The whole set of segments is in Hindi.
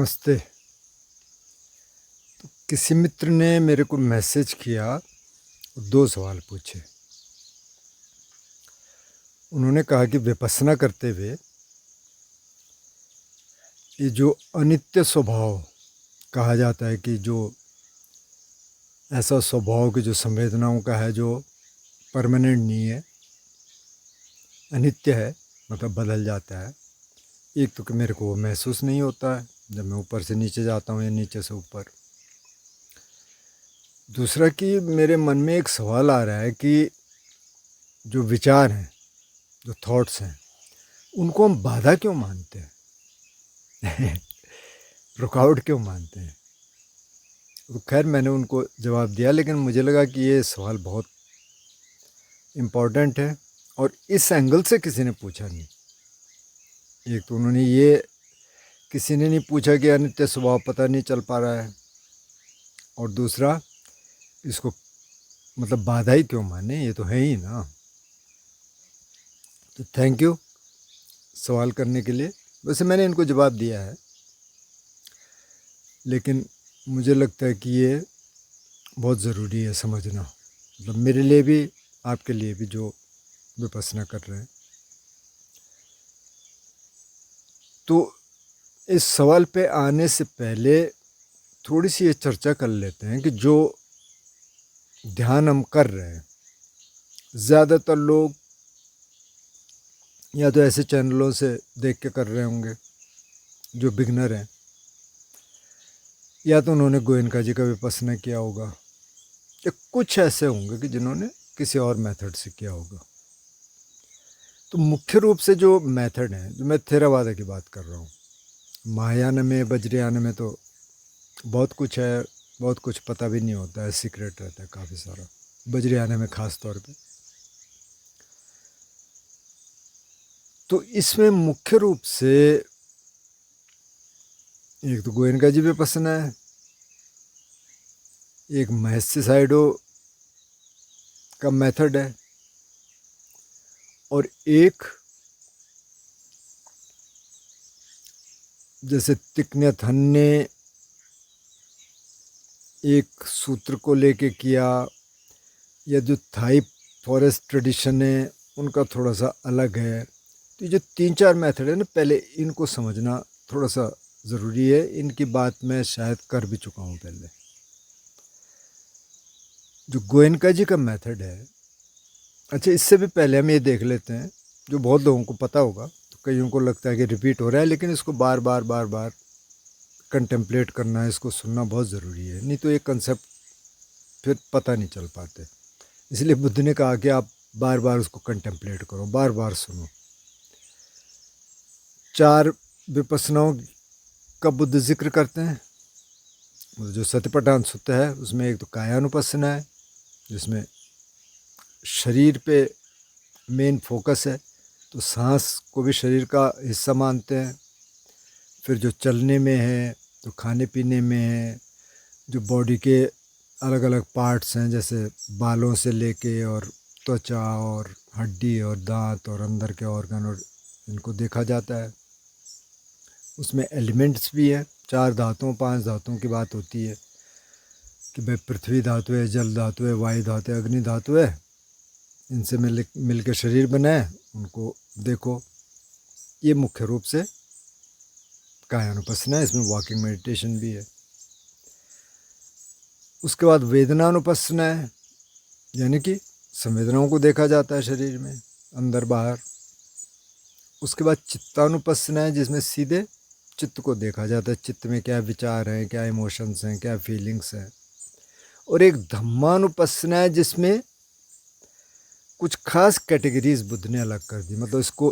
नमस्ते। किसी मित्र ने मेरे को मैसेज किया, 2 सवाल पूछे। उन्होंने कहा कि विपश्यना करते हुए ये जो अनित्य स्वभाव कहा जाता है कि जो ऐसा स्वभाव कि जो संवेदनाओं का है, जो परमानेंट नहीं है, अनित्य है, मतलब बदल जाता है। एक तो कि मेरे को वो महसूस नहीं होता है जब मैं ऊपर से नीचे जाता हूँ या नीचे से ऊपर। दूसरा कि मेरे मन में एक सवाल आ रहा है कि जो विचार हैं, जो थॉट्स हैं, उनको हम बाधा क्यों मानते हैं? रुकावट क्यों मानते हैं? तो खैर मैंने उनको जवाब दिया, लेकिन मुझे लगा कि ये सवाल बहुत इम्पोर्टेंट है और इस एंगल से किसी ने पूछा नहीं। एक तो उन्होंने ये किसी ने नहीं पूछा कि अनित्य स्वभाव पता नहीं चल पा रहा है, और दूसरा इसको मतलब बाधा ही क्यों माने, ये तो है ही ना। तो थैंक यू सवाल करने के लिए। वैसे मैंने इनको जवाब दिया है, लेकिन मुझे लगता है कि ये बहुत ज़रूरी है समझना, मतलब मेरे लिए भी, आपके लिए भी जो विपश्यना कर रहे हैं। तो इस सवाल पे आने से पहले थोड़ी सी ये चर्चा कर लेते हैं कि जो ध्यान हम कर रहे हैं, ज़्यादातर लोग या तो ऐसे चैनलों से देख के कर रहे होंगे जो बिगनर हैं, या तो उन्होंने गोयनका जी का विपश्यना किया होगा, या कुछ ऐसे होंगे कि जिन्होंने किसी और मेथड से किया होगा। तो मुख्य रूप से जो मेथड है, जो मैं थेरावादा की बात कर रहा हूँ, महायान में, वज्रयान में तो बहुत कुछ है, बहुत कुछ पता भी नहीं होता है, सीक्रेट रहता है काफ़ी सारा, वज्रयान में ख़ास तौर पे। तो इसमें मुख्य रूप से एक तो गोयनका जी विपश्यना है, एक महर्षि साइडो का मेथड है, और एक जैसे तिक नैत हन ने एक सूत्र को लेके किया, या जो थाई फॉरेस्ट ट्रेडिशन है उनका थोड़ा सा अलग है। तो ये जो 3-4 मेथड है ना, पहले इनको समझना थोड़ा सा ज़रूरी है। इनकी बात मैं शायद कर भी चुका हूँ पहले। जो गोयनका जी का मेथड है, अच्छा इससे भी पहले हम ये देख लेते हैं, जो बहुत लोगों को पता होगा, तो कईयों को लगता है कि रिपीट हो रहा है, लेकिन इसको बार बार कंटेम्पलेट करना, इसको सुनना बहुत ज़रूरी है, नहीं तो ये कंसेप्ट फिर पता नहीं चल पाते। इसलिए बुद्ध ने कहा कि आप बार बार उसको कंटेम्पलेट करो, बार बार सुनो। 4 विपश्यनाओं का बुद्ध जिक्र करते हैं। जो सतिपट्ठान सुत्त है उसमें एक तो कायानुपश्यना है, जिसमें शरीर पे मेन फोकस है, तो सांस को भी शरीर का हिस्सा मानते हैं। फिर जो चलने में है, तो खाने पीने में है, जो बॉडी के अलग अलग पार्ट्स हैं, जैसे बालों से लेके और त्वचा और हड्डी और दांत और अंदर के ऑर्गन, और इनको देखा जाता है। उसमें एलिमेंट्स भी है, 4 धातुओं 5 धातुओं की बात होती है कि भाई पृथ्वी धातु है, जल धातु है, वायु धातु है, अग्नि धातु है, इनसे मिल के शरीर बना है, उनको देखो। ये मुख्य रूप से कायानुपश्यना है, इसमें वॉकिंग मेडिटेशन भी है। उसके बाद वेदनानुपश्यना है, यानी कि संवेदनाओं को देखा जाता है शरीर में, अंदर बाहर। उसके बाद चित्तानुपश्यना है, जिसमें सीधे चित्त को देखा जाता है, चित्त में क्या विचार हैं, क्या इमोशंस हैं, क्या फीलिंग्स हैं। और एक धम्मानुपश्यना है, जिसमें कुछ खास कैटेगरीज बुद्ध ने अलग कर दी, मतलब इसको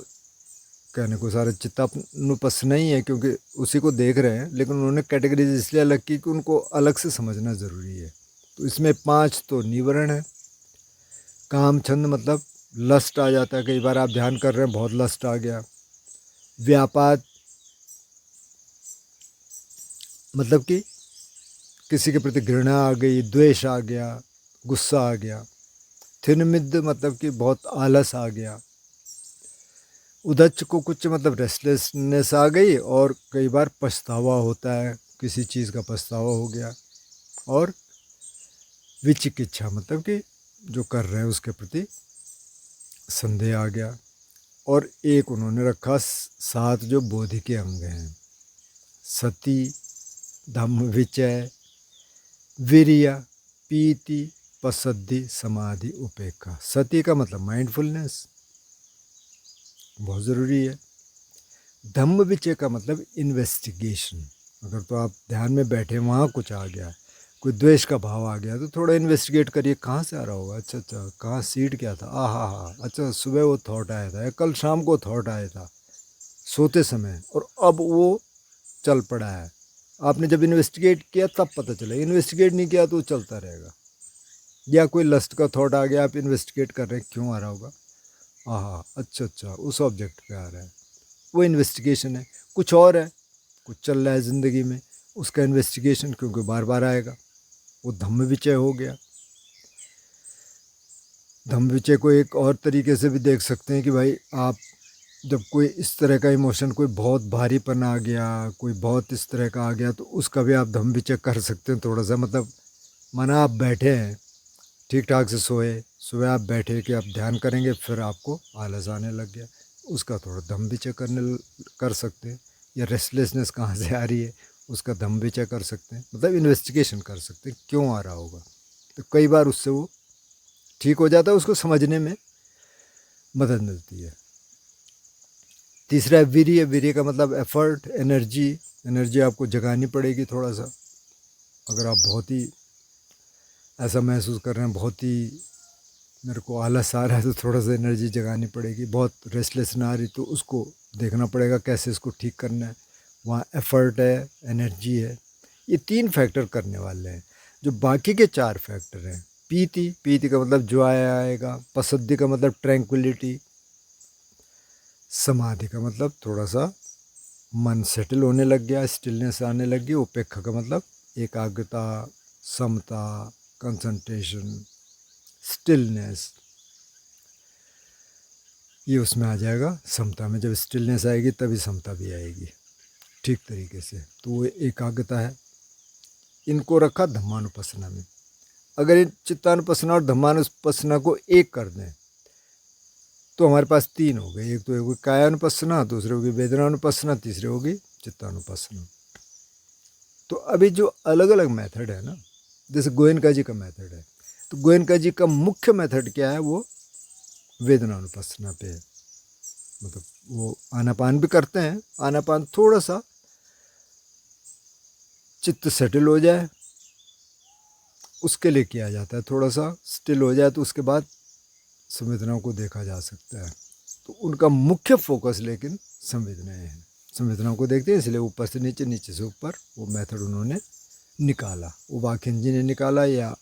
कहने को सारा चित्तानुपश्यना ही है, क्योंकि उसी को देख रहे हैं, लेकिन उन्होंने कैटेगरीज इसलिए अलग की कि उनको अलग से समझना ज़रूरी है। तो इसमें 5 तो निवरण है। काम छंद मतलब लस्ट आ जाता है, कई बार आप ध्यान कर रहे हैं, बहुत लस्ट आ गया। व्यापाद मतलब कि किसी के प्रति घृणा आ गई, द्वेष आ गया, गुस्सा आ गया। थिनमिद्ध मतलब कि बहुत आलस आ गया। उदच को कुछ मतलब रेस्टलेसनेस आ गई, और कई बार पछतावा होता है, किसी चीज़ का पछतावा हो गया। और विचिकित्सा मतलब कि जो कर रहे हैं उसके प्रति संदेह आ गया। और एक उन्होंने रखा 7 जो बोधि के अंग हैं: सती, धम्म विचय, वीर्य, पीति, पसद्धि, समाधि, उपेक्षा। सती का मतलब माइंडफुलनेस, बहुत ज़रूरी है। धम्म विचय का मतलब इन्वेस्टिगेशन। अगर तो आप ध्यान में बैठे, वहाँ कुछ आ गया, कोई द्वेष का भाव आ गया, तो थोड़ा इन्वेस्टिगेट करिए कहाँ से आ रहा होगा। अच्छा अच्छा, कहाँ सीड क्या था, हा, अच्छा सुबह वो थॉट आया था, या कल शाम को थॉट आया था सोते समय, और अब वो चल पड़ा है। आपने जब इन्वेस्टिगेट किया तब पता चला, इन्वेस्टिगेट नहीं किया तो वो चलता रहेगा। या कोई लस्ट का थॉट आ गया, आप इन्वेस्टिगेट कर रहे हैं क्यों आ रहा होगा, हाँ अच्छा अच्छा उस ऑब्जेक्ट पे आ रहा है, वो इन्वेस्टिगेशन है। कुछ और है, कुछ चल रहा है ज़िंदगी में, उसका इन्वेस्टिगेशन, क्योंकि बार बार आएगा, वो धम्म विचय हो गया। धम्म विचय को एक और तरीके से भी देख सकते हैं कि भाई आप जब कोई इस तरह का इमोशन, कोई बहुत भारीपन आ गया, कोई बहुत इस तरह का आ गया, तो उसका भी आप धम्म विचय कर सकते हैं थोड़ा सा। मतलब माना आप बैठे हैं, ठीक ठाक से सोए, सुबह आप बैठे कि आप ध्यान करेंगे, फिर आपको आलस आने लग गया, उसका थोड़ा धम्म विचय कर सकते हैं। या रेस्टलेसनेस कहाँ से आ रही है, उसका धम्म विचय कर सकते हैं, मतलब इन्वेस्टिगेशन कर सकते हैं क्यों आ रहा होगा। तो कई बार उससे वो ठीक हो जाता है, उसको समझने में मदद मिलती है। तीसरा है वीर्य। वीर्य का मतलब एफर्ट, एनर्जी। एनर्जी आपको जगानी पड़ेगी थोड़ा सा। अगर आप बहुत ही ऐसा महसूस कर रहे हैं, बहुत ही मेरे को आलस आ रहा है, तो थोड़ा सा एनर्जी जगानी पड़ेगी। बहुत रेस्टलेस ना आ रही तो उसको देखना पड़ेगा कैसे इसको ठीक करना है। वहाँ एफर्ट है, एनर्जी है, ये 3 फैक्टर करने वाले हैं। जो बाकी के 4 फैक्टर हैं, पीति, पीति का मतलब जो आएगा। पसद्धि का मतलब ट्रैंक्विलिटी। समाधि का मतलब थोड़ा सा मन सेटल होने लग गया, स्टिलनेस आने लग गई। उपेक्षा का मतलब एकाग्रता, समता, कंसंट्रेशन, स्टिलनेस, ये उसमें आ जाएगा समता में। जब स्टिलनेस आएगी तभी समता भी आएगी ठीक तरीके से, तो वो एकाग्रता है। इनको रखा धम्मानुपස්සना में। अगर इन चित्तानुपස්සना और धम्मानुपස්සना को एक कर दें तो हमारे पास 3 हो गए। एक तो होगी कायानुपස්සना, दूसरी होगी वेदनानुपස්සना, तीसरी होगी चित्तानुपස්සना। तो अभी जो अलग अलग मेथड है ना, जैसे गोयनका जी का मेथड है, तो गोयनका जी का मुख्य मेथड क्या है, वो वेदनानुपස්සना पे है। मतलब वो आनापान भी करते हैं, आनापान थोड़ा सा चित्त सेटल हो जाए उसके लिए किया जाता है, थोड़ा सा स्टिल हो जाए तो उसके बाद संवेदनाओं को देखा जा सकता है। तो उनका मुख्य फोकस लेकिन संवेदनाएं हैं। संवेदनाओं को देखते हैं, इसलिए ऊपर से नीचे, नीचे से ऊपर वो मेथड उन्होंने निकाला। वो वाकिन जी ने निकाला या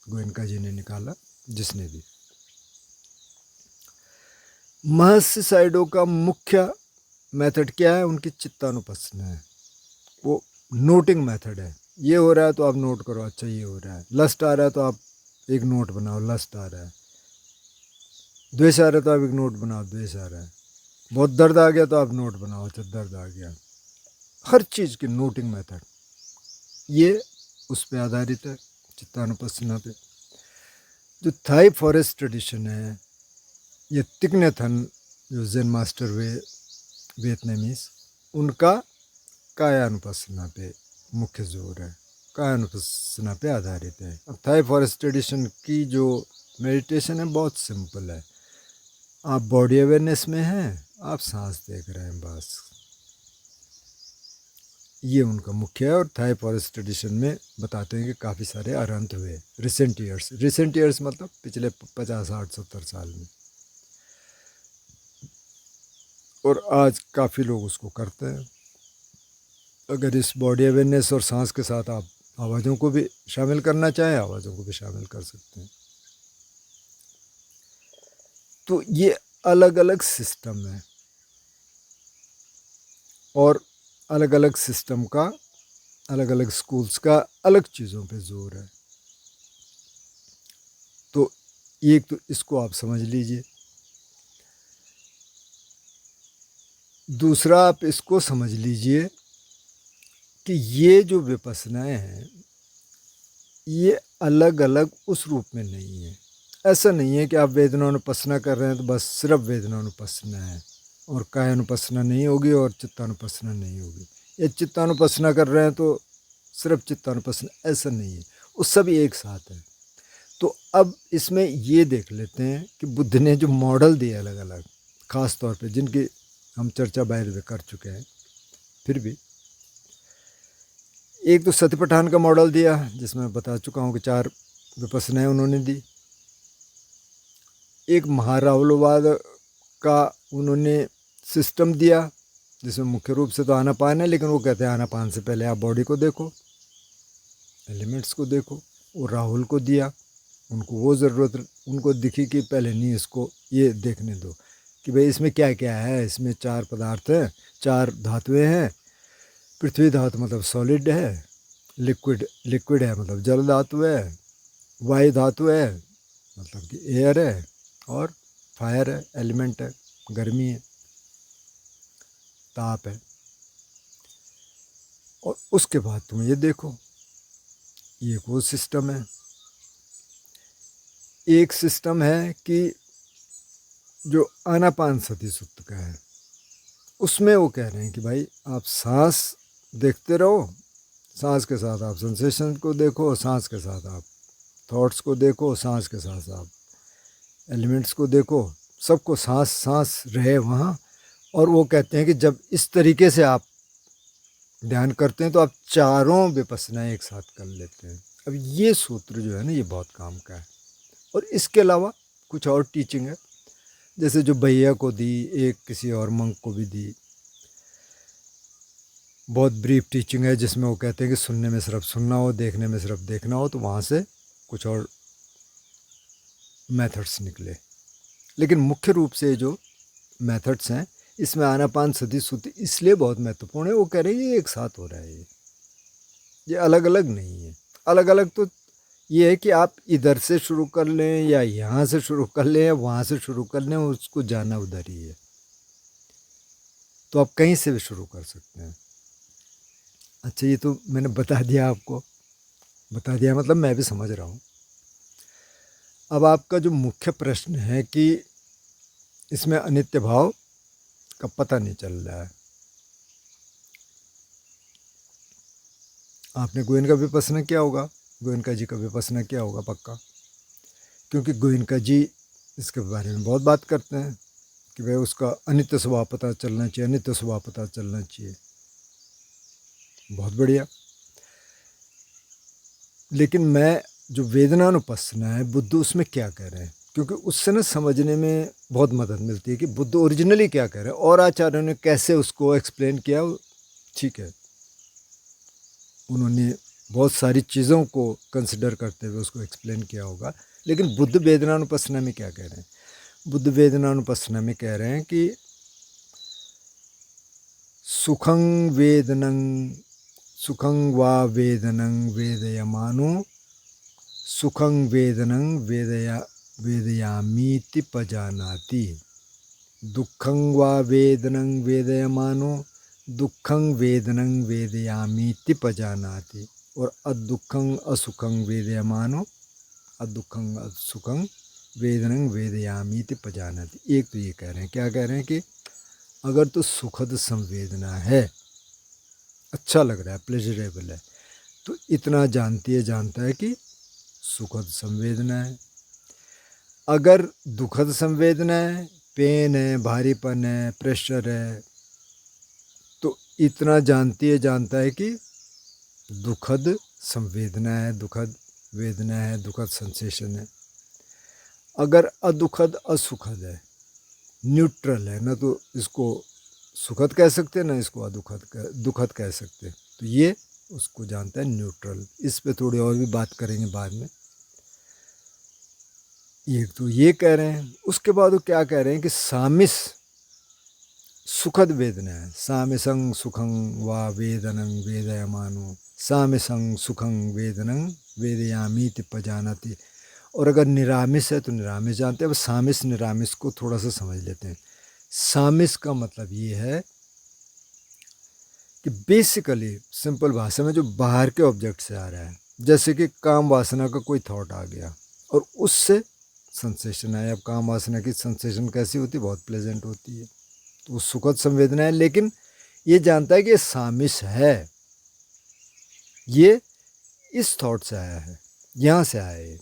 गोयनका जी ने निकाला, जिसने भी। महर्षि साइडो का मुख्य मेथड क्या है, उनकी चित्तानुपස්සना है। वो नोटिंग मेथड है। ये हो रहा है तो आप नोट करो, अच्छा ये हो रहा है। लस्ट आ रहा है तो आप एक नोट बनाओ, लस्ट आ रहा है। द्वेष आ रहा है तो आप एक नोट बनाओ, द्वेष आ रहा है। बहुत दर्द आ गया तो आप नोट बनाओ, अच्छा दर्द आ गया। हर चीज़ की नोटिंग मेथड, ये उस पर आधारित है, चित्तानुपස්සना पे। जो थाई फॉरेस्ट ट्रेडिशन है, ये तिक ने थन जो जेन मास्टर वे वियतनामीज, उनका कायानुपස්සना पे मुख्य जोर है, कायानुपස්සना पे आधारित है। अब थाई फॉरेस्ट ट्रेडिशन की जो मेडिटेशन है बहुत सिंपल है। आप बॉडी अवेयरनेस में हैं, आप सांस देख रहे हैं, बस ये उनका मुख्य है। और थाई फॉरेस्ट ट्रेडिशन में बताते हैं कि काफ़ी सारे अरहंत हुए रिसेंट ईयर्स। रिसेंट ईयर्स मतलब पिछले 50, 60, 70 साल में। और आज काफ़ी लोग उसको करते हैं। अगर इस बॉडी अवेयरनेस और सांस के साथ आप आवाज़ों को भी शामिल करना चाहें, आवाज़ों को भी शामिल कर सकते हैं। तो ये अलग अलग सिस्टम है, और अलग अलग सिस्टम का, अलग अलग स्कूल्स का अलग चीज़ों पे जोर है। तो एक तो इसको आप समझ लीजिए। दूसरा आप इसको समझ लीजिए कि ये जो विपස්සनाएं हैं ये अलग अलग उस रूप में नहीं है। ऐसा नहीं है कि आप वेदनानुपස්සना कर रहे हैं तो बस सिर्फ वेदनानुपස්සना है और कायानुपස්සना नहीं होगी और चित्तानुपස්සना नहीं होगी, या चित्तानुपස්සना कर रहे हैं तो सिर्फ चित्तानुपස්සना, ऐसा नहीं है, वो सब एक साथ है। तो अब इसमें ये देख लेते हैं कि बुद्ध ने जो मॉडल दिए अलग अलग, ख़ास तौर पे जिनकी हम चर्चा बाहर में कर चुके हैं, फिर भी एक तो सतिपट्ठान का मॉडल दिया जिसमें मैं बता चुका हूँ कि 4 विपස්සनाएं उन्होंने दी। एक महाराहुलवाद का उन्होंने सिस्टम दिया जिसमें मुख्य रूप से तो आनापान है, लेकिन वो कहते हैं आनापान से पहले आप बॉडी को देखो, एलिमेंट्स को देखो। वो राहुल को दिया, उनको वो ज़रूरत उनको दिखी कि पहले नहीं, इसको ये देखने दो कि भाई इसमें क्या क्या है। इसमें 4 पदार्थ हैं, 4 धातुएं हैं। पृथ्वी धातु मतलब सॉलिड है, लिक्विड है मतलब जल धातु है, वायु धातु है मतलब कि एयर है, और फायर है, एलिमेंट है, गर्मी है, ताप है। और उसके बाद तुम ये देखो, ये वो सिस्टम है। एक सिस्टम है कि जो आनापान सति सुक्त का है, उसमें वो कह रहे हैं कि भाई आप सांस देखते रहो, सांस के साथ आप सेंसेशन को देखो, सांस के साथ आप थॉट्स को देखो, सांस के साथ आप एलिमेंट्स को देखो, सबको सांस सांस रहे वहाँ। और वो कहते हैं कि जब इस तरीके से आप ध्यान करते हैं तो आप चारों विपස්සनाएं एक साथ कर लेते हैं। अब ये सूत्र जो है ना, ये बहुत काम का है। और इसके अलावा कुछ और टीचिंग है, जैसे जो भैया को दी, एक किसी और मंक को भी दी, बहुत ब्रीफ टीचिंग है जिसमें वो कहते हैं कि सुनने में सिर्फ सुनना हो, देखने में सिर्फ देखना हो, तो वहाँ से कुछ और मेथड्स निकले। लेकिन मुख्य रूप से जो मेथड्स हैं, इसमें आनापान सति सुत्ति इसलिए बहुत महत्वपूर्ण है। वो कह रहे हैं ये एक साथ हो रहा है, ये अलग अलग नहीं है। अलग अलग तो ये है कि आप इधर से शुरू कर लें या यहाँ से शुरू कर लें या वहाँ से शुरू कर लें, उसको जाना उधर ही है, तो आप कहीं से भी शुरू कर सकते हैं। अच्छा, ये तो मैंने बता दिया आपको, बता दिया मतलब मैं भी समझ रहा हूँ। अब आपका जो मुख्य प्रश्न है कि इसमें अनित्य भाव का पता नहीं चल रहा है। आपने गोयनका विपස්සना किया होगा, गोयनका जी का विपස්සना किया होगा पक्का, क्योंकि गोयनका जी इसके बारे में बहुत बात करते हैं कि भाई उसका अनित्य स्वभाव पता चलना चाहिए, अनित्य स्वभाव पता चलना चाहिए। बहुत बढ़िया। लेकिन मैं जो वेदनानुपස්සना है, बुद्ध उसमें क्या कह रहे हैं, क्योंकि उससे ना समझने में बहुत मदद मिलती है कि बुद्ध ओरिजिनली क्या कह रहे हैं और आचार्यों ने कैसे उसको एक्सप्लेन किया। ठीक है, उन्होंने बहुत सारी चीज़ों को कंसिडर करते हुए उसको एक्सप्लेन किया होगा। लेकिन बुद्ध वेदनानुपස්සना में क्या कह रहे हैं? बुद्ध वेदनानुपස්සना में कह रहे हैं कि सुखं वेदनं सुखं वा वेदनं वेदयमानो सुखं वेदनं वेदयामीति पजानाति, दुःखं वा वेदनं वेदयमानो दुःखं वेदनं वेदयामीति पजानाति, और अदुःखं असुखं वेदयमानो अदुःखं असुखं वेदनं वेदयामीति पजानाति। एक तो ये कह रहे हैं, क्या कह रहे हैं कि अगर तो सुखद संवेदना है, अच्छा लग रहा है, प्लेजरेबल है, तो इतना जानता है कि सुखद संवेदना है। अगर दुखद संवेदना है, पेन है, भारीपन है, प्रेशर है, तो इतना जानता है कि दुखद संवेदना है, दुखद वेदना है, दुखद सेंसेशन है। अगर अदुखद असुखद है, न्यूट्रल है, ना तो इसको सुखद कह सकते, ना इसको दुखद कह सकते, तो ये उसको जानता है न्यूट्रल। इस पे थोड़ी और भी बात करेंगे बाद में। ये तो ये कह रहे हैं। उसके बाद वो क्या कह रहे हैं कि सामिस सुखद वेदना है, सामिसं सुखं वा वेदनं वेदयमानो सामिसं सुखं वेदनं वेदयामीति पजानाति। और अगर निरामिस है तो निरामिस जानते हैं। अब सामिस निरामिस को थोड़ा सा समझ लेते हैं। सामिस का मतलब ये है कि बेसिकली सिंपल भाषा में जो बाहर के ऑब्जेक्ट से आ रहा है, जैसे कि काम वासना का कोई थॉट आ गया और उससे सेंसेशन आया। अब काम वासना की सेंसेशन कैसी होती है? बहुत प्लेजेंट होती है, तो वो सुखद संवेदना है। लेकिन ये जानता है कि ये सामिश है, ये इस थॉट से आया है, यहाँ से आया है।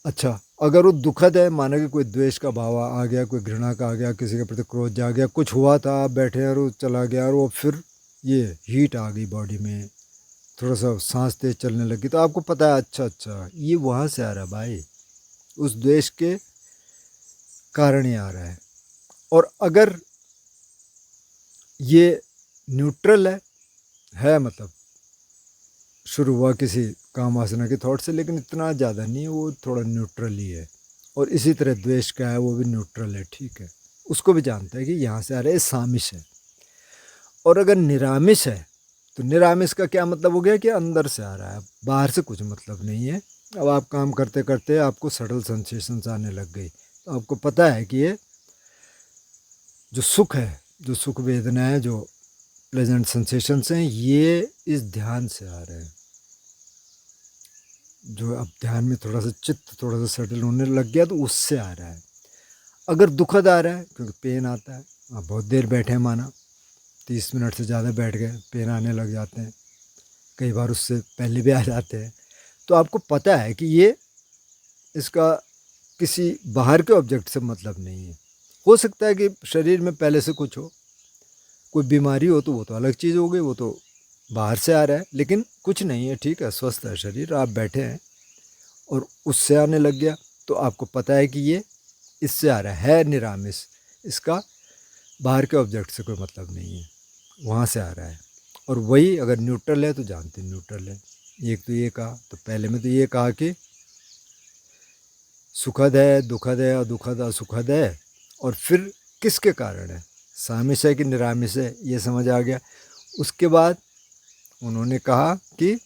अच्छा, अगर वो दुखद है, माना कि कोई द्वेष का भाव आ गया, कोई घृणा का आ गया, किसी के प्रति क्रोध जा गया, कुछ हुआ था, आप बैठे और वो चला गया और वो फिर ये हीट आ गई बॉडी में, थोड़ा सा सांस तेज चलने लगी, तो आपको पता है अच्छा ये वहाँ से आ रहा है भाई, उस द्वेष के कारण ही आ रहा है। और अगर ये न्यूट्रल है मतलब शुरू हुआ किसी काम वासना के थॉट से, लेकिन इतना ज़्यादा नहीं है, वो थोड़ा न्यूट्रल ही है। और इसी तरह द्वेष का है, वो भी न्यूट्रल है, ठीक है, उसको भी जानता है कि यहाँ से आ रहा है, सामिश है। और अगर निरामिष है, तो निरामिष का क्या मतलब हो गया कि अंदर से आ रहा है, बाहर से कुछ मतलब नहीं है। अब आप काम करते करते आपको सटल सेंसेशंस आने लग गई, तो आपको पता है कि ये जो सुख है, जो सुख वेदना है, जो प्लेजेंट सेंसेशंस हैं, ये इस ध्यान से आ रहे हैं। जो अब ध्यान में थोड़ा सा चित्त थोड़ा सा सेटल होने लग गया, तो उससे आ रहा है। अगर दुखद आ रहा है, क्योंकि पेन आता है, आप बहुत देर बैठे हैं, माना 30 मिनट से ज़्यादा बैठ गए, पेन आने लग जाते हैं, कई बार उससे पहले भी आ जाते हैं, तो आपको पता है कि ये इसका किसी बाहर के ऑब्जेक्ट से मतलब नहीं है। हो सकता है कि शरीर में पहले से कुछ हो, कोई बीमारी हो, तो वो तो अलग चीज़ हो गई, वो तो बाहर से आ रहा है, लेकिन कुछ नहीं है, ठीक है, स्वस्थ है शरीर, आप बैठे हैं और उससे आने लग गया, तो आपको पता है कि ये इससे आ रहा है निरामिष, इसका बाहर के ऑब्जेक्ट से कोई मतलब नहीं है, वहाँ से आ रहा है। और वही अगर न्यूट्रल है तो जानते हैं न्यूट्रल है। एक तो ये कहा, तो पहले में तो ये कहा कि सुखद है, दुखद है, अदुखद असुखद है, और फिर किसके कारण है, सामिश है कि निरामिष है, ये समझ आ गया। उसके बाद उन्होंने कहा कि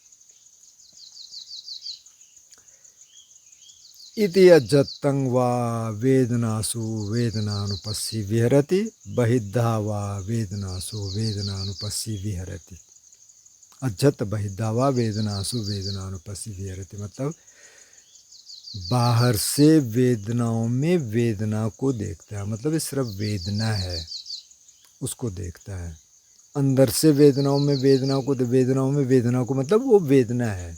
इति अजत्तं वा वेदनासु वेदनानुपस्सी विहरति बहिद्धा वा वेदनासु वेदनानुपस्सी विहरति। अजत बहिद्धा वा वेदनासु वेदनानुपस्सी विहरति मतलब बाहर से वेदनाओं में वेदना को देखता है, मतलब ये सिर्फ वेदना है उसको देखता है। अंदर से वेदनाओं में वेदना को, तो वेदनाओं में वेदना को मतलब वो वेदना है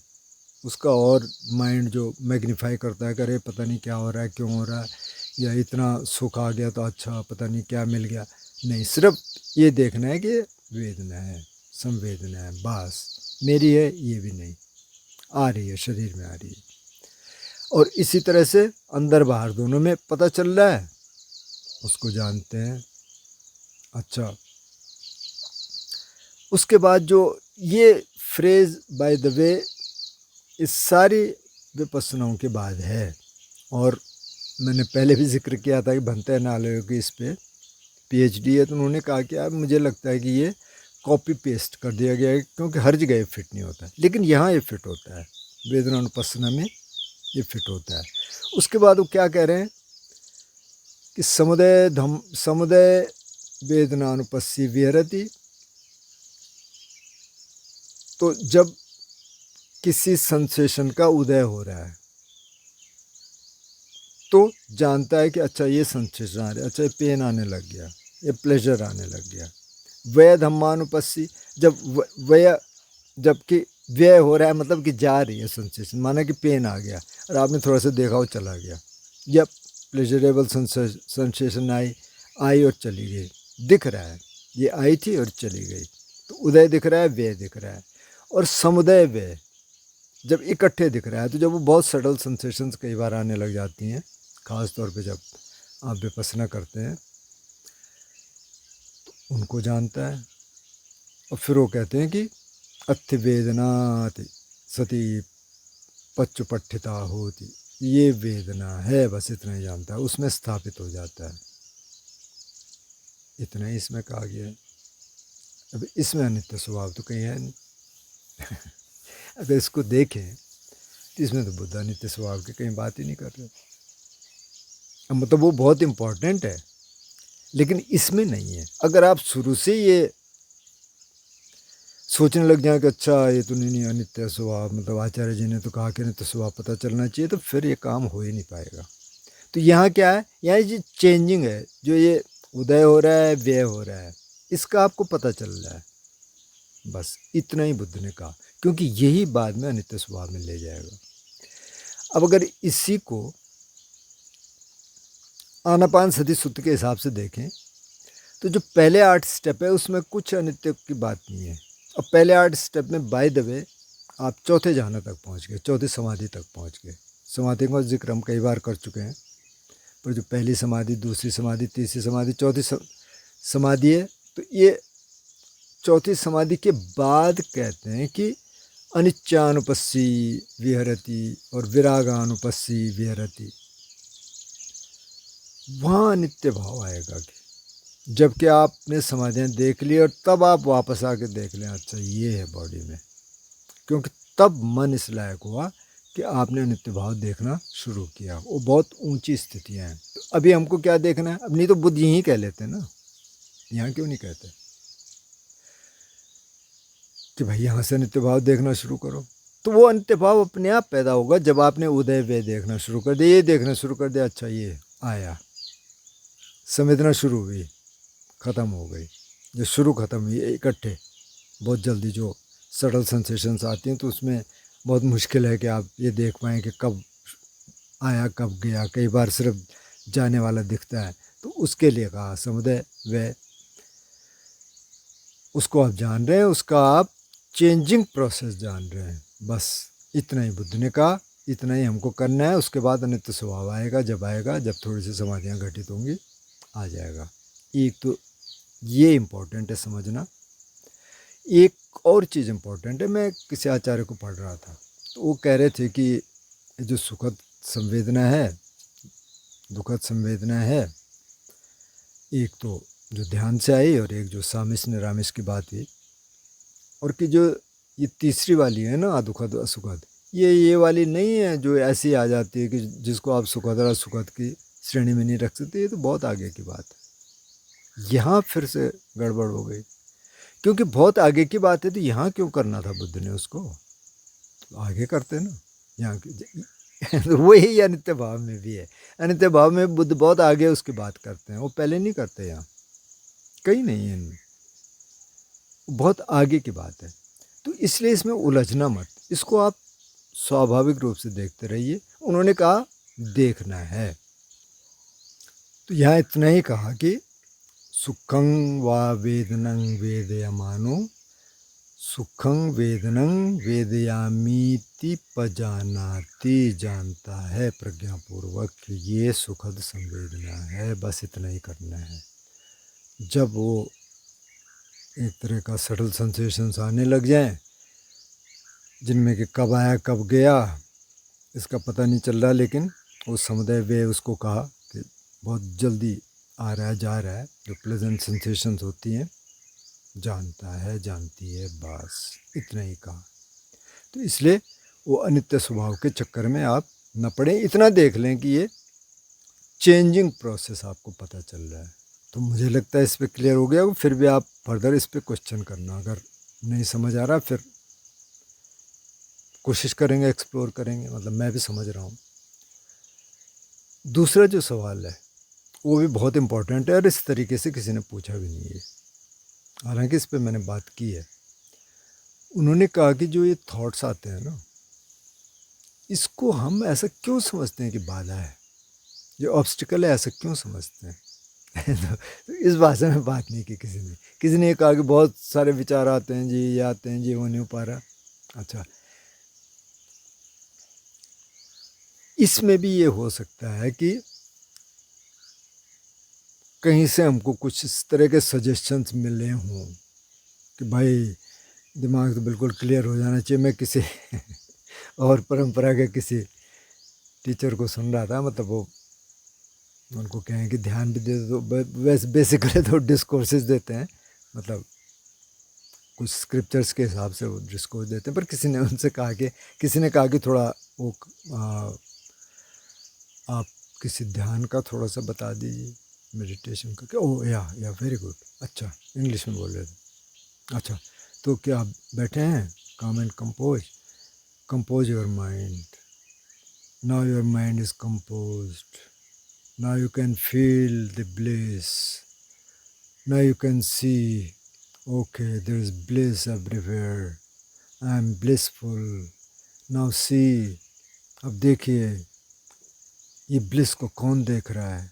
उसका, और माइंड जो मैग्नीफाई करता है, करे पता नहीं क्या हो रहा है, क्यों हो रहा है, या इतना सुख आ गया तो अच्छा पता नहीं क्या मिल गया, नहीं, सिर्फ ये देखना है कि वेदना है, संवेदना है, बस, मेरी है ये भी नहीं, आ रही है, शरीर में आ रही है। और इसी तरह से अंदर बाहर दोनों में पता चल रहा है, उसको जानते हैं। अच्छा, उसके बाद जो ये फ्रेज बाय द वे इस सारी विपස්සनाओं के बाद है, और मैंने पहले भी जिक्र किया था कि भंते नालय की इस पर पीएचडी है, तो उन्होंने कहा कि यार मुझे लगता है कि ये कॉपी पेस्ट कर दिया गया है, क्योंकि हर जगह ये फिट नहीं होता है, लेकिन यहाँ ये फिट होता है, वेदनानुपස්සना में ये फिट होता है। उसके बाद वो क्या कह रहे हैं कि समुदय वेदनानुपस्सी विहरति, तो जब किसी सेंसेशन का उदय हो रहा है तो जानता है कि अच्छा ये सेंसेशन आ रहा है, अच्छा ये पेन आने लग गया, ये प्लेजर आने लग गया। व्यय धम्मानुपस्सी, जबकि व्यय हो रहा है मतलब कि जा रही है सेंसेशन, माना कि पेन आ गया और आपने थोड़ा सा देखा वो चला गया, या प्लेजरेबल सेंसेशन आई और चली गई, दिख रहा है ये आई थी और चली गई, तो उदय दिख रहा है, व्यय दिख रहा है। और समुदय व्यय जब इकट्ठे दिख रहा है, तो जब वो बहुत सटल सेंसेशंस कई बार आने लग जाती हैं, ख़ास तौर पे जब आप विपස්සना करते हैं, तो उनको जानता है। और फिर वो कहते हैं कि अत्थ वेदनाति सती पच्चुपट्ठिता होती, ये वेदना है, बस इतना ही जानता है, उसमें स्थापित हो जाता है। इतना ही इसमें कहा गया है। अब इसमें अनित्य स्वभाव तो कहीं है नहीं अगर इसको देखें तो इसमें तो बुद्ध अनित्य स्वभाव की कहीं बात ही नहीं कर रहे। अब मतलब वो बहुत इम्पोर्टेंट है, लेकिन इसमें नहीं है। अगर आप शुरू से ये सोचने लग जाए कि अच्छा ये तो नहीं अनित्य स्वभाव, मतलब आचार्य जी ने तो कहा कि अनित्य स्वभाव पता चलना चाहिए, तो फिर ये काम हो ही नहीं पाएगा। तो यहाँ क्या है, यहाँ जो चेंजिंग है, जो ये उदय हो रहा है, व्यय हो रहा है, इसका आपको पता चल रहा है, बस इतना ही बुद्ध ने कहा, क्योंकि यही बाद में अनित्य स्वभाव में ले जाएगा। अब अगर इसी को आनापान सती सूत्र के हिसाब से देखें तो जो पहले 8 स्टेप है उसमें कुछ अनित्य की बात नहीं है। अब पहले 8 स्टेप में बाय द वे आप चौथे जहाना तक पहुंच गए, चौथी समाधि तक पहुंच गए। समाधि का जिक्र हम कई बार कर चुके हैं, पर जो पहली समाधि, दूसरी समाधि, तीसरी समाधि, चौथी समाधि है, तो ये चौथी समाधि के बाद कहते हैं कि अनिच्चानुपस्सी विहरति और विरागानुपस्सी विहरति, वहाँ अनित्य भाव आएगा कि जबकि आपने समाधियाँ देख ली और तब आप वापस आके देख लें अच्छा ये है बॉडी में, क्योंकि तब मन इस लायक हुआ कि आपने अनित्य भाव देखना शुरू किया। वो बहुत ऊंची स्थितियाँ हैं। तो अभी हमको क्या देखना है? अब नहीं तो बुद्ध यहीं कह लेते ना, यहाँ क्यों नहीं कहते कि भाई यहाँ से अनित्य भाव देखना शुरू करो? तो वो अनित्य भाव अपने आप पैदा होगा जब आपने उदय व्यय देखना शुरू कर दिया, ये देखना शुरू कर दिया, अच्छा ये आया, संवेदना शुरू हुई, ख़त्म हो गई। जो शुरू ख़त्म हुई इकट्ठे बहुत जल्दी जो सटल सेंसेशंस आती हैं, तो उसमें बहुत मुश्किल है कि आप ये देख पाएँ कि कब आया कब गया। कई बार सिर्फ जाने वाला दिखता है, तो उसके लिए कहा समुदय व्यय, उसको आप जान रहे हैं, उसका आप चेंजिंग प्रोसेस जान रहे हैं, बस इतना ही बुद्ध ने कहा, इतना ही हमको करना है। उसके बाद अनित्य स्वभाव आएगा, जब थोड़ी सी समाधियाँ घटित होंगी आ जाएगा। एक तो ये इम्पोर्टेंट है समझना। एक और चीज़ इम्पोर्टेंट है, मैं किसी आचार्य को पढ़ रहा था, तो वो कह रहे थे कि जो सुखद संवेदना है, दुखद संवेदना है, एक तो जो ध्यान से आई और एक जो सामिश निरामिश की बात हुई, और कि जो ये तीसरी वाली है ना अदुखद असुखद, ये वाली नहीं है जो ऐसी आ जाती है कि जिसको आप सुखद और असुखद की श्रेणी में नहीं रख सकते। ये तो बहुत आगे की बात है। यहाँ फिर से गड़बड़ हो गई, क्योंकि बहुत आगे की बात है, तो यहाँ क्यों करना था बुद्ध ने उसको? तो आगे करते ना यहाँ तो वही अनित्य भाव में भी है। अनित्य भाव में बुद्ध बहुत आगे उसकी बात करते हैं, वो पहले नहीं करते, यहाँ कहीं नहीं है इनमें, बहुत आगे की बात है। तो इसलिए इसमें उलझना मत, इसको आप स्वाभाविक रूप से देखते रहिए। उन्होंने कहा देखना है, तो यहाँ इतना ही कहा कि सुखं वा वेदनं वेदयमानो, सुखं वेदनं वेदयामीति पजानाति, जानता है प्रज्ञापूर्वक कि ये सुखद संवेदना है, बस इतना ही करना है। जब वो एक तरह का सटल सेंसेशंस आने लग जाएं, जिनमें कि कब आया कब गया इसका पता नहीं चल रहा, लेकिन वो समुदाय वे उसको कहा कि बहुत जल्दी आ रहा है जा रहा है, जो प्लेजेंट सेंसेशंस होती हैं जानता है जानती है, बस इतना ही कहा। तो इसलिए वो अनित्य स्वभाव के चक्कर में आप न पड़े, इतना देख लें कि ये चेंजिंग प्रोसेस आपको पता चल रहा है। तो मुझे लगता है इस पर क्लियर हो गया। फिर भी आप फर्दर इस पर क्वेश्चन करना, अगर नहीं समझ आ रहा फिर कोशिश करेंगे, एक्सप्लोर करेंगे, मतलब मैं भी समझ रहा हूँ। दूसरा जो सवाल है वो भी बहुत इम्पोर्टेंट है, और इस तरीके से किसी ने पूछा भी नहीं है, हालांकि इस पर मैंने बात की है। उन्होंने कहा कि जो ये थॉट्स आते हैं ना, इसको हम ऐसा क्यों समझते हैं कि बाधा है, ये ऑब्स्टिकल है, ऐसा क्यों समझते हैं? तो इस भाषा में बात नहीं की किसी ने ये कहा कि बहुत सारे विचार आते हैं जी, ये आते हैं जी, वो नहीं हो पा रहा। अच्छा, इसमें भी ये हो सकता है कि कहीं से हमको कुछ इस तरह के सजेशंस मिले हों कि भाई दिमाग तो बिल्कुल क्लियर हो जाना चाहिए। मैं किसी और परंपरा के किसी टीचर को सुन रहा था, मतलब वो उनको कहें कि ध्यान भी दे दो, वैसे बेसिकली तो डिस्कोर्सेज देते हैं, मतलब कुछ स्क्रिप्चर्स के हिसाब से वो डिस्कोर्स देते हैं। पर किसी ने उनसे कहा कि थोड़ा वो आप किसी ध्यान का थोड़ा सा बता दीजिए, मेडिटेशन का। ओह या वेरी गुड, अच्छा इंग्लिश में बोल रहे थे। अच्छा, तो क्या आप बैठे हैं? Calm and compose your mind. Now your mind is composed. Now you can feel the bliss. Now you can see, okay, there is bliss everywhere. I am blissful. Now see, अब देखिए ये ब्लिस को कौन देख रहा है.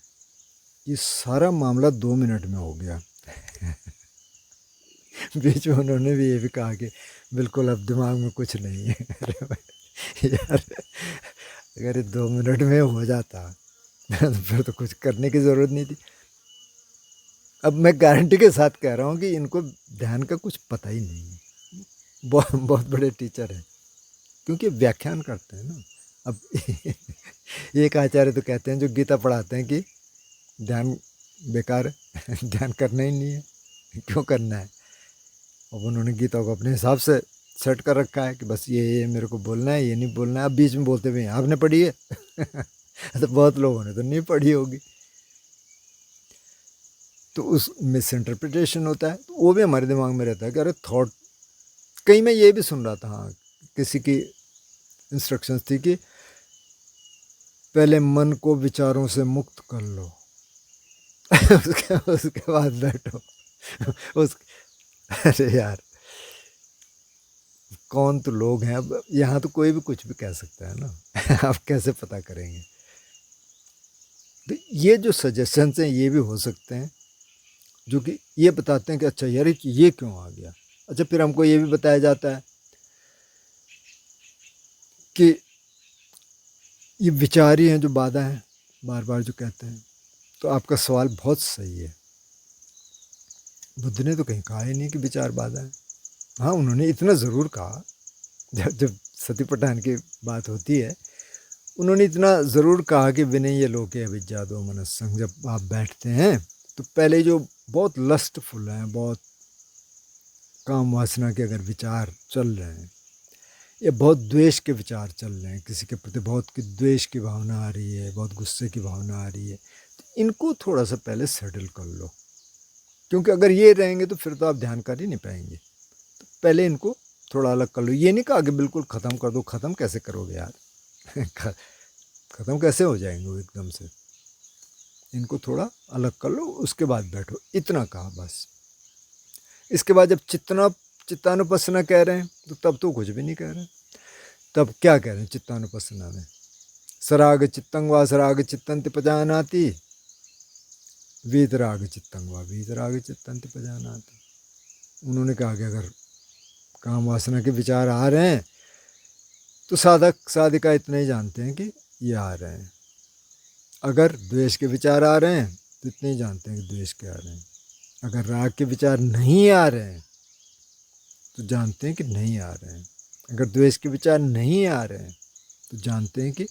ये सारा मामला 2 मिनट में हो गया. बीच में उन्होंने भी ये भी कहा कि बिल्कुल अब दिमाग में कुछ नहीं है. अरे भाई यार, अगर ये 2 मिनट में हो जाता तो फिर तो कुछ करने की ज़रूरत नहीं थी. अब मैं गारंटी के साथ कह रहा हूँ कि इनको ध्यान का कुछ पता ही नहीं है. बहुत बहुत बड़े टीचर हैं, क्योंकि व्याख्यान करते हैं ना. अब एक आचार्य तो कहते हैं जो गीता पढ़ाते हैं कि ध्यान बेकार है, ध्यान करना ही नहीं है, क्यों करना है. अब उन्होंने गीता को अपने हिसाब से सेट कर रखा है कि बस ये मेरे को बोलना है, ये नहीं बोलना है. अब बीच में बोलते हुए आपने पढ़ी है. तो बहुत लोगों ने तो नहीं पढ़ी होगी, तो उस मिस इंटरप्रिटेशन होता है. तो वो भी हमारे दिमाग में रहता है कि अरे थॉट. कहीं मैं ये भी सुन रहा था, हाँ, किसी की इंस्ट्रक्शंस थी कि पहले मन को विचारों से मुक्त कर लो. उसके बाद बैठो. उस अरे यार, कौन तो लोग हैं. अब यहाँ तो कोई भी कुछ भी कह सकता है ना. आप कैसे पता करेंगे. तो ये जो सजेशंस हैं ये भी हो सकते हैं जो कि ये बताते हैं कि अच्छा यार ये क्यों आ गया. अच्छा, फिर हमको ये भी बताया जाता है कि ये विचार ही हैं जो बाधा हैं, बार बार जो कहते हैं. तो आपका सवाल बहुत सही है. बुद्ध ने तो कहीं कहा ही नहीं कि विचार बाधा है. हाँ, उन्होंने इतना ज़रूर कहा, जब सतिपट्ठान की बात होती है उन्होंने इतना ज़रूर कहा कि विनय लोके अविद्यादो मनस्संग. जब आप बैठते हैं तो पहले जो बहुत लस्टफुल हैं, बहुत काम वासना के अगर विचार चल रहे हैं या बहुत द्वेष के विचार चल रहे हैं, किसी के प्रति बहुत की द्वेष की भावना आ रही है, बहुत गुस्से की भावना आ रही है, तो इनको थोड़ा सा पहले सेटल कर लो. क्योंकि अगर ये रहेंगे तो फिर तो आप ध्यान कर ही नहीं पाएंगे. तो पहले इनको थोड़ा अलग कर लो. ये नहीं कहा कि बिल्कुल ख़त्म कर दो. ख़त्म कैसे करोगे यार. ख़त्म कैसे हो जाएंगे वो एकदम से. इनको थोड़ा अलग कर लो, उसके बाद बैठो. इतना कहा बस. इसके बाद जब चित्तानुपස්සना कह रहे हैं तो तब तो कुछ भी नहीं कह रहे. तब क्या कह रहे हैं चित्तानुपස්සना में. सराग चित्तं वा सराग चित्तंति पजानाति, वीतराग चित्तं वा वीतराग चित्तंति पजानाति. उन्होंने कहा कि अगर काम वासना के विचार आ रहे हैं तो साधक साधिका इतना ही जानते हैं कि ये आ रहे हैं. अगर द्वेष के विचार आ रहे हैं तो इतने ही जानते हैं कि द्वेष के आ रहे हैं. अगर राग के विचार नहीं आ रहे हैं तो जानते हैं कि नहीं आ रहे हैं. अगर द्वेष के विचार नहीं आ रहे हैं तो जानते हैं कि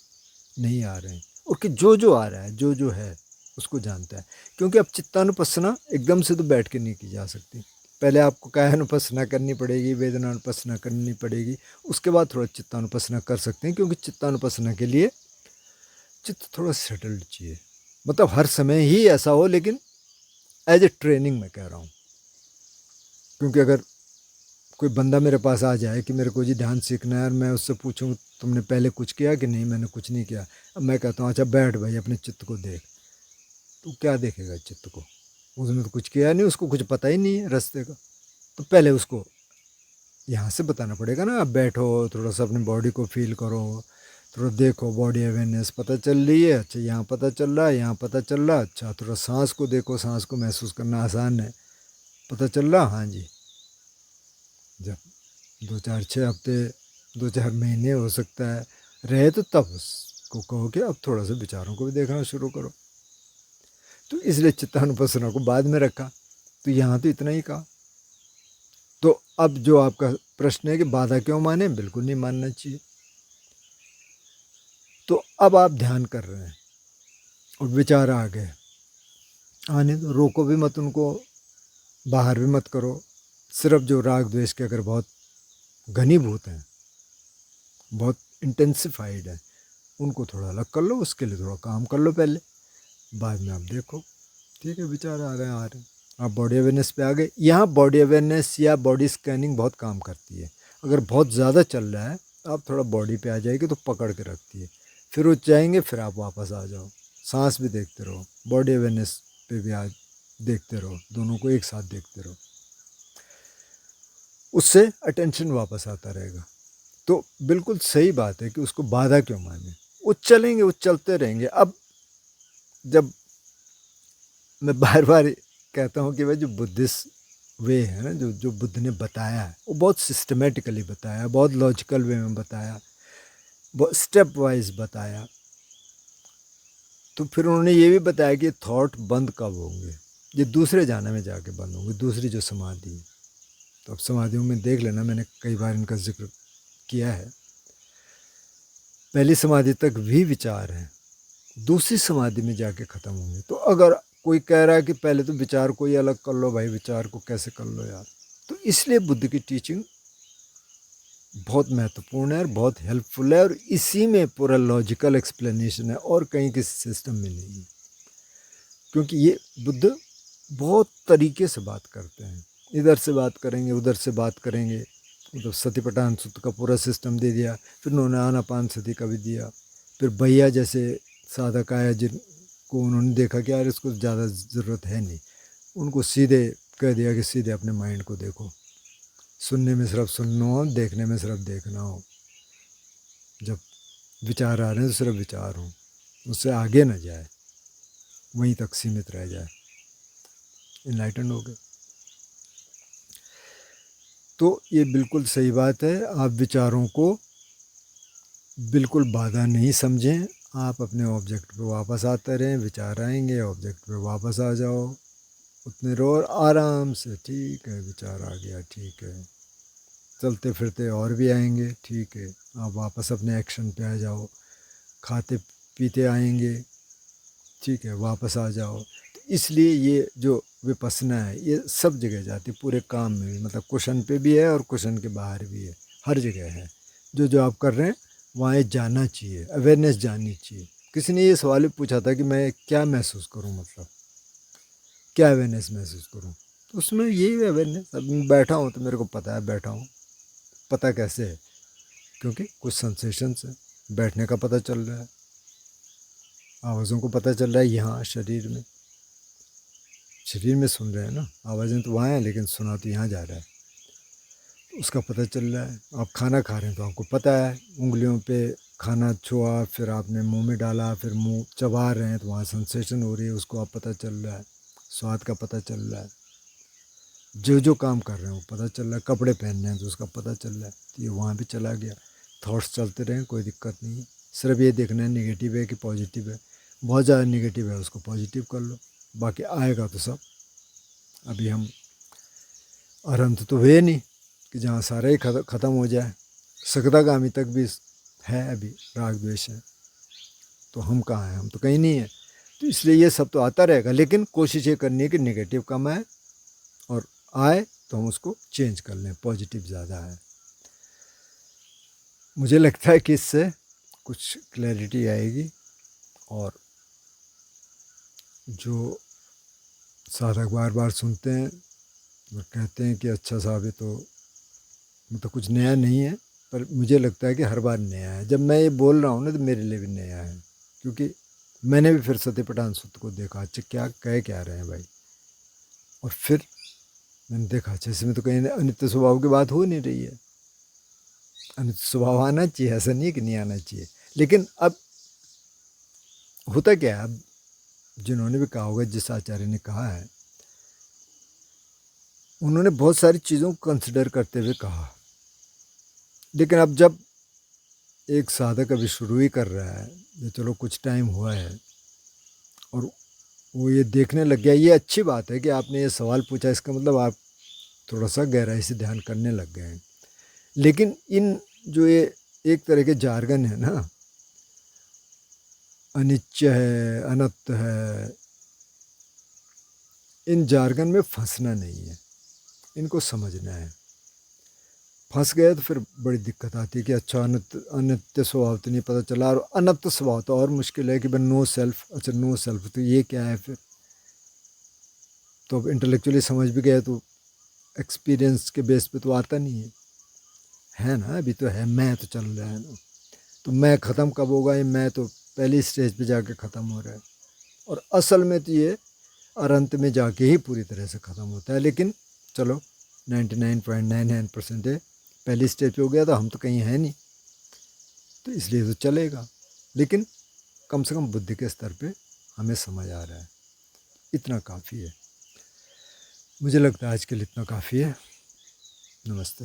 नहीं आ रहे हैं. और कि जो आ रहा है, जो है उसको जानता है. क्योंकि अब चित्तानुपස්සना एकदम से तो बैठ के नहीं की जा सकती. पहले आपको कायानुपස්සना करनी पड़ेगी, वेदनानुपස්සना करनी पड़ेगी, उसके बाद थोड़ा चित्तानुपස්සना कर सकते हैं. क्योंकि चित्तानुपස්සना के लिए चित्त थोड़ा सेटल्ड चाहिए. मतलब हर समय ही ऐसा हो, लेकिन एज ए ट्रेनिंग मैं कह रहा हूँ. क्योंकि अगर कोई बंदा मेरे पास आ जाए कि मेरे को जी ध्यान सीखना है और मैं उससे पूछूं तुमने पहले कुछ किया कि नहीं, मैंने कुछ नहीं किया. अब मैं कहता हूँ अच्छा बैठ भाई अपने चित्त को देख. तो क्या देखेगा चित्त को. उसने तो कुछ किया नहीं, उसको कुछ पता ही नहीं है रास्ते का. तो पहले उसको यहाँ से बताना पड़ेगा ना. अब बैठो, थोड़ा सा अपनी बॉडी को फील करो, थोड़ा देखो, बॉडी अवेयरनेस पता चल रही है. अच्छा यहाँ पता चल रहा है, यहाँ पता चल रहा है. अच्छा थोड़ा सांस को देखो, सांस को महसूस करना आसान है, पता चल रहा. हाँ जी. जब 2-4-6 हफ्ते 2-4 महीने हो सकता है रहे तो तब उसको कहो कि अब थोड़ा सा विचारों को भी देखना शुरू करो. तो इसलिए चित्तानुपස්සना को बाद में रखा. तो यहाँ तो इतना ही कहा. तो अब जो आपका प्रश्न है कि बाधा क्यों माने, बिल्कुल नहीं मानना चाहिए. तो अब आप ध्यान कर रहे हैं और विचार आ गए, आने दो, रोको भी मत उनको, बाहर भी मत करो. सिर्फ जो राग द्वेष के अगर बहुत घनीभूत हैं, बहुत इंटेंसिफाइड है, उनको थोड़ा अलग कर लो. उसके लिए थोड़ा काम कर लो पहले, बाद में आप देखो. ठीक है, विचार आ रहे हैं आप बॉडी अवेयरनेस पे आ गए। यहाँ बॉडी अवेयरनेस या बॉडी स्कैनिंग बहुत काम करती है। अगर बहुत ज़्यादा चल रहा है आप थोड़ा बॉडी पे आ जाएगी तो पकड़ के रखती है, फिर वो जाएंगे, फिर आप वापस आ जाओ। सांस भी देखते रहो, बॉडी अवेयरनेस पे भी देखते रहो, दोनों को एक साथ देखते रहो, उससे अटेंशन वापस आता रहेगा। तो बिल्कुल सही बात है कि उसको बाधा क्यों माने, वो चलेंगे, वो चलते रहेंगे। अब जब मैं बार बार कहता हूँ कि भाई जो बुद्धिस्ट वे है ना, जो जो बुद्ध ने बताया है वो बहुत सिस्टमेटिकली बताया, बहुत लॉजिकल वे में बताया, बहुत स्टेप वाइज बताया। तो फिर उन्होंने ये भी बताया कि थॉट बंद कब होंगे, ये दूसरे जाने में जाके बंद होंगे, दूसरी जो समाधि है। तो अब समाधियों में देख लेना, मैंने कई बार इनका जिक्र किया है। पहली समाधि तक भी विचार है, दूसरी समाधि में जाके ख़त्म होंगे। तो अगर कोई कह रहा है कि पहले तो विचार को ही अलग कर लो, भाई विचार को कैसे कर लो यार, तो इसलिए बुद्ध की टीचिंग बहुत महत्वपूर्ण है और बहुत हेल्पफुल है, और इसी में पूरा लॉजिकल एक्सप्लेनेशन है और कहीं किसी सिस्टम में नहीं है। क्योंकि ये बुद्ध बहुत तरीके से बात करते हैं, इधर से बात करेंगे, उधर से बात करेंगे। मतलब सतिपट्ठान सूत्र का पूरा सिस्टम दे दिया, फिर उन्होंने आनापानसति का भी दिया। फिर भैया जैसे साधक आया जिनको उन्होंने देखा कि यार इसको ज़्यादा ज़रूरत है नहीं, उनको सीधे कह दिया कि सीधे अपने माइंड को देखो, सुनने में सिर्फ सुनना हो, देखने में सिर्फ देखना हो, जब विचार आ रहे हैं तो सिर्फ विचार हो, उससे आगे न जाए, वहीं तक सीमित रह जाए, इनलाइटेंड हो गए। तो ये बिल्कुल सही बात है। आप विचारों को बिल्कुल बाधा नहीं समझें, आप अपने ऑब्जेक्ट पे वापस आते रहें, विचार आएंगे, ऑब्जेक्ट पे वापस आ जाओ, उतने रहो और आराम से, ठीक है विचार आ गया, ठीक है, चलते फिरते और भी आएंगे, ठीक है, आप वापस अपने एक्शन पे आ जाओ, खाते पीते आएंगे, ठीक है, वापस आ जाओ। तो इसलिए ये जो विपස්සना है ये सब जगह जाती है, पूरे काम में भी, मतलब क्वेश्चन पे भी है और क्वेश्चन के बाहर भी है, हर जगह है। जो जो आप कर रहे हैं वहाँ ये जाना चाहिए, अवेयरनेस जाननी चाहिए। किसी ने ये सवाल भी पूछा था कि मैं क्या महसूस करूँ, मतलब क्या अवेयरनेस महसूस करूँ, तो उसमें यही अवेयरनेस। अब मैं बैठा हूँ तो मेरे को पता है बैठा हूँ, पता कैसे है, क्योंकि कुछ सेंसेशंस है, बैठने का पता चल रहा है, आवाज़ों को पता चल रहा है, यहाँ शरीर में सुन रहे हैं ना, आवाज़ें तो वहाँ हैं लेकिन सुना तो यहाँ जा रहा है, उसका पता चल रहा है। आप खाना खा रहे हैं तो आपको पता है, उंगलियों पे खाना छुआ, फिर आपने मुंह में डाला, फिर मुंह चबा रहे हैं तो वहाँ सेंसेशन हो रही है, उसको आप पता चल रहा है, स्वाद का पता चल रहा है, जो जो काम कर रहे हैं वो पता चल रहा है, कपड़े पहन रहे हैं तो उसका पता चल रहा है, तो ये वहाँ भी चला गया। थॉट्स चलते रहें, कोई दिक्कत नहीं है, सिर्फ ये देखना है नेगेटिव है कि पॉजिटिव है। बहुत ज़्यादा नेगेटिव है उसको पॉजिटिव कर लो, बाकी आएगा तो सब। अभी हम अरंत तो हुए नहीं कि जहाँ सारा ही ख़त्म हो जाए, सकदागामी तक भी है, अभी राग द्वेष है, तो हम कहाँ हैं, हम तो कहीं नहीं है। तो इसलिए ये सब तो आता रहेगा, लेकिन कोशिश ये करनी है कि नेगेटिव कम आए, और आए तो हम उसको चेंज कर लें, पॉजिटिव ज़्यादा है। मुझे लगता है कि इससे कुछ क्लैरिटी आएगी, और जो साधक बार बार सुनते हैं और कहते हैं कि अच्छा साहब ये तो मतलब कुछ नया नहीं है, पर मुझे लगता है कि हर बार नया है। जब मैं ये बोल रहा हूँ ना तो मेरे लिए भी नया है, क्योंकि मैंने भी फिर सतिपट्ठान सूत्र को देखा, अच्छा क्या कह क्या रहे हैं भाई, और फिर मैंने देखा अच्छा इसमें तो कहीं अनित्य स्वभाव की बात हो नहीं रही है। अनित्य स्वभाव आना चाहिए, ऐसा नहीं है कि नहीं आना चाहिए, लेकिन अब होता क्या है, अब जिन्होंने भी कहा होगा, जिस आचार्य ने कहा है, उन्होंने बहुत सारी चीज़ों को कंसिडर करते हुए कहा, लेकिन अब जब एक साधक अभी शुरू ही कर रहा है, जो चलो कुछ टाइम हुआ है, और वो ये देखने लग गया, ये अच्छी बात है कि आपने ये सवाल पूछा, इसका मतलब आप थोड़ा सा गहराई से ध्यान करने लग गए हैं। लेकिन इन जो ये एक तरह के जार्गन है ना, अनित्य है, अनत्त है, इन जार्गन में फंसना नहीं है, इनको समझना है। फंस गए तो फिर बड़ी दिक्कत आती है कि अच्छा अनित्य स्वभाव तो नहीं पता चला, और अनंत स्वभाव तो और मुश्किल है कि भाई नो सेल्फ, अच्छा नो सेल्फ तो ये क्या है फिर, तो अब इंटेलेक्चुअली समझ भी गए तो एक्सपीरियंस के बेस पे तो आता नहीं है ना। अभी तो है, मैं तो चल रहा है ना। तो मैं ख़त्म कब होगा? ये मैं तो पहली स्टेज पे जाके ख़त्म हो रहा है, और असल में तो ये अनंत में जाके ही पूरी तरह से ख़त्म होता है। लेकिन चलो 99.99% है, पहली स्टेज पे हो गया तो हम तो कहीं हैं नहीं, तो इसलिए तो चलेगा। लेकिन कम से कम बुद्धि के स्तर पे हमें समझ आ रहा है, इतना काफ़ी है। मुझे लगता है आज के लिए इतना काफ़ी है। नमस्ते।